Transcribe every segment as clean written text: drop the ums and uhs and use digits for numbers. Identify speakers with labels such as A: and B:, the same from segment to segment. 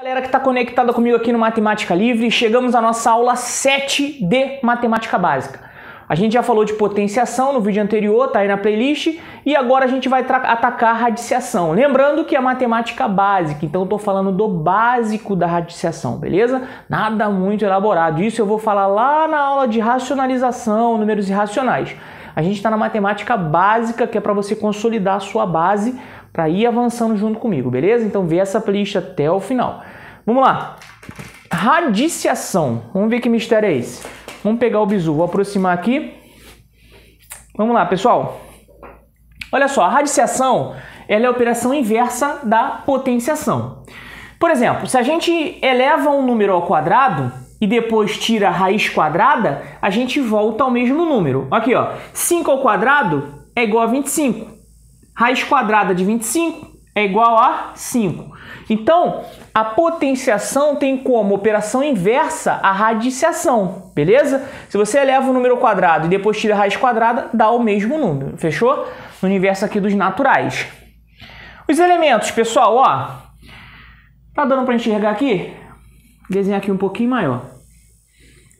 A: Galera que está conectada comigo aqui no Matemática Livre, chegamos à nossa aula 7 de Matemática Básica. A gente já falou de potenciação no vídeo anterior, tá aí na playlist, e agora a gente vai atacar a radiciação. Lembrando que é matemática básica, então eu tô falando do básico da radiciação, beleza? Nada muito elaborado, isso eu vou falar lá na aula de racionalização, números irracionais. A gente está na matemática básica, que é para você consolidar a sua base, para ir avançando junto comigo, beleza? Então vê essa playlist até o final. Vamos lá. Radiciação. Vamos ver que mistério é esse. Vamos pegar o bizu. Vou aproximar aqui. Vamos lá, pessoal. Olha só, a radiciação ela é a operação inversa da potenciação. Por exemplo, se a gente eleva um número ao quadrado e depois tira a raiz quadrada, a gente volta ao mesmo número. Aqui, ó. 5 ao quadrado é igual a 25. Raiz quadrada de 25 é igual a 5. Então, a potenciação tem como operação inversa a radiciação, beleza? Se você eleva o número ao quadrado e depois tira a raiz quadrada, dá o mesmo número, fechou? No universo aqui dos naturais. Os elementos, pessoal, ó. Tá dando para enxergar aqui? Vou desenhar aqui um pouquinho maior.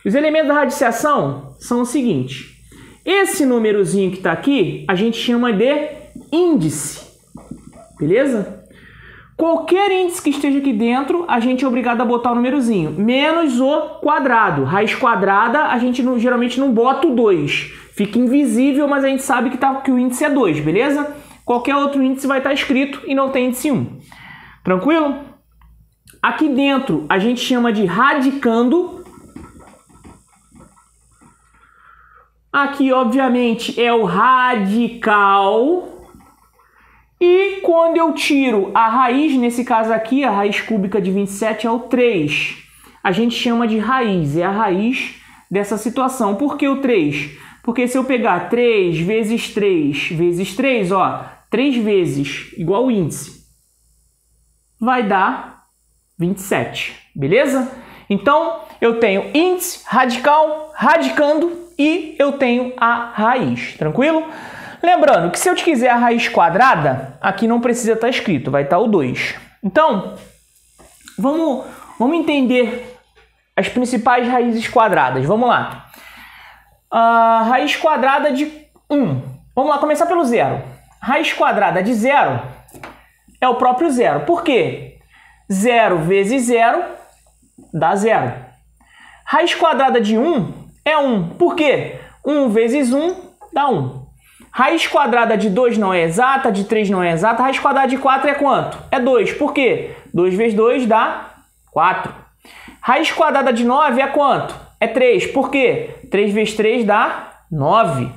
A: Os elementos da radiciação são o seguinte. Esse númerozinho que está aqui, a gente chama de índice, beleza? Qualquer índice que esteja aqui dentro, a gente é obrigado a botar o númerozinho, menos o quadrado. Raiz quadrada, a gente geralmente não bota o 2. Fica invisível, mas a gente sabe que o índice é 2, beleza? Qualquer outro índice vai estar escrito e não tem índice 1. Tranquilo? Aqui dentro, a gente chama de radicando. Aqui, obviamente, é o radical. E quando eu tiro a raiz, nesse caso aqui, a raiz cúbica de 27 é o 3. A gente chama de raiz, é a raiz dessa situação. Por que o 3? Porque se eu pegar 3 vezes 3 vezes 3, ó, 3 vezes igual o índice, vai dar 27, beleza? Então, eu tenho índice, radical, radicando e eu tenho a raiz, tranquilo? Lembrando que se eu te quiser a raiz quadrada, aqui não precisa estar escrito, vai estar o 2. Então, vamos entender as principais raízes quadradas. Vamos lá. A raiz quadrada de 1. Vamos lá, começar pelo zero. Raiz quadrada de 0 é o próprio zero. Por quê? 0 vezes 0 dá 0. Raiz quadrada de 1 é 1. Por quê? 1 vezes 1 dá 1. Raiz quadrada de 2 não é exata, de 3 não é exata. Raiz quadrada de 4 é quanto? É 2. Por quê? 2 vezes 2 dá 4. Raiz quadrada de 9 é quanto? É 3. Por quê? 3 vezes 3 dá 9.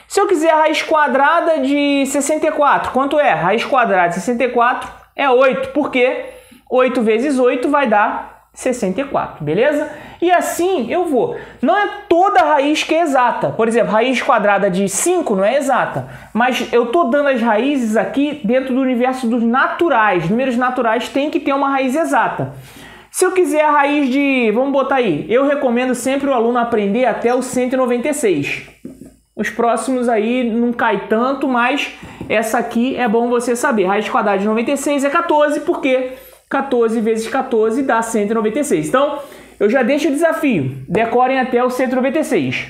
A: Se eu quiser a raiz quadrada de 64, quanto é? Raiz quadrada de 64 é 8. Por quê? 8 vezes 8 vai dar 64, beleza? E assim eu vou. Não é toda raiz que é exata. Por exemplo, raiz quadrada de 5 não é exata. Mas eu estou dando as raízes aqui dentro do universo dos naturais. Números naturais tem que ter uma raiz exata. Se eu quiser a raiz de... Vamos botar aí. Eu recomendo sempre o aluno aprender até o 196. Os próximos aí não cai tanto, mas essa aqui é bom você saber. Raiz quadrada de 96 é 14, porque 14 vezes 14 dá 196. Então, eu já deixo o desafio. Decorem até o 196.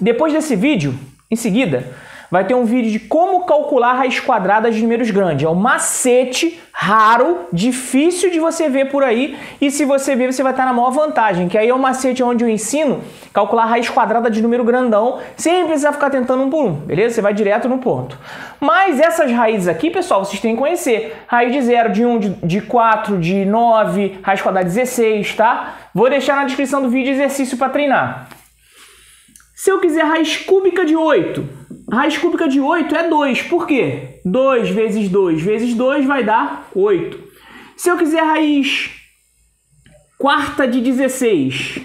A: Depois desse vídeo, em seguida, vai ter um vídeo de como calcular raiz quadrada de números grandes. É um macete raro, difícil de você ver por aí. E se você ver, você vai estar na maior vantagem. Que aí é um macete onde eu ensino calcular raiz quadrada de número grandão, sem precisar ficar tentando um por um, beleza? Você vai direto no ponto. Mas essas raízes aqui, pessoal, vocês têm que conhecer. Raiz de 0, de 1, de 4, de 9, raiz quadrada de 16, tá? Vou deixar na descrição do vídeo exercício para treinar. Se eu quiser raiz cúbica de 8, raiz cúbica de 8 é 2. Por quê? 2 vezes 2 vezes 2 vai dar 8. Se eu quiser raiz quarta de 16,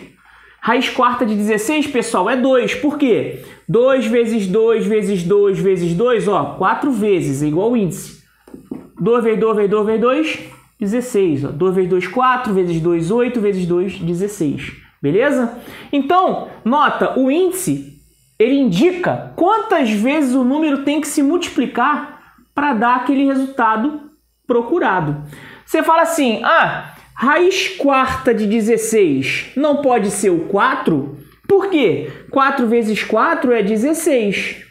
A: raiz quarta de 16, pessoal, é 2. Por quê? 2 vezes 2 vezes 2 vezes 2, ó, 4 vezes, é igual ao índice. 2 vezes 2 vezes 2 vezes 2, 16. Ó. 2 vezes 2, 4, vezes 2, 8, vezes 2, 16. Beleza? Então, nota, o índice, ele indica quantas vezes o número tem que se multiplicar para dar aquele resultado procurado. Você fala assim, Raiz quarta de 16 não pode ser o 4? Por quê? 4 vezes 4 é 16.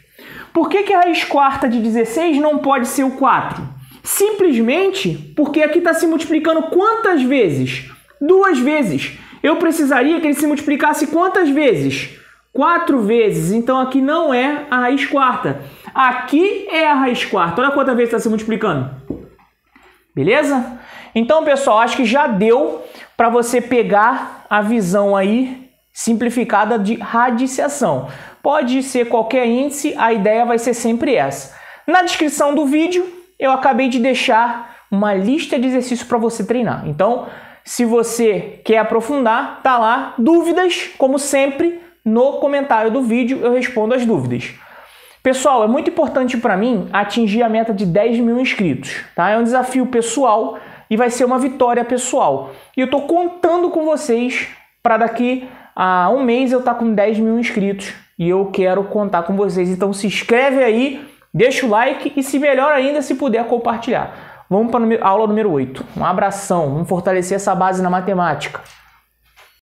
A: Por que a raiz quarta de 16 não pode ser o 4? Simplesmente porque aqui está se multiplicando quantas vezes? 2 vezes. Eu precisaria que ele se multiplicasse quantas vezes? 4 vezes. Então aqui não é a raiz quarta. Aqui é a raiz quarta. Olha quantas vezes está se multiplicando. Beleza? Então, pessoal, acho que já deu para você pegar a visão aí simplificada de radiciação. Pode ser qualquer índice, a ideia vai ser sempre essa. Na descrição do vídeo, eu acabei de deixar uma lista de exercícios para você treinar. Então, se você quer aprofundar, tá lá. Dúvidas, como sempre, no comentário do vídeo eu respondo as dúvidas. Pessoal, é muito importante para mim atingir a meta de 10 mil inscritos, tá? É um desafio pessoal e vai ser uma vitória pessoal. E eu estou contando com vocês para daqui a um mês eu estar com 10 mil inscritos e eu quero contar com vocês. Então se inscreve aí, deixa o like e, se melhor ainda, se puder compartilhar. Vamos para a aula número 8. Um abração, vamos fortalecer essa base na matemática.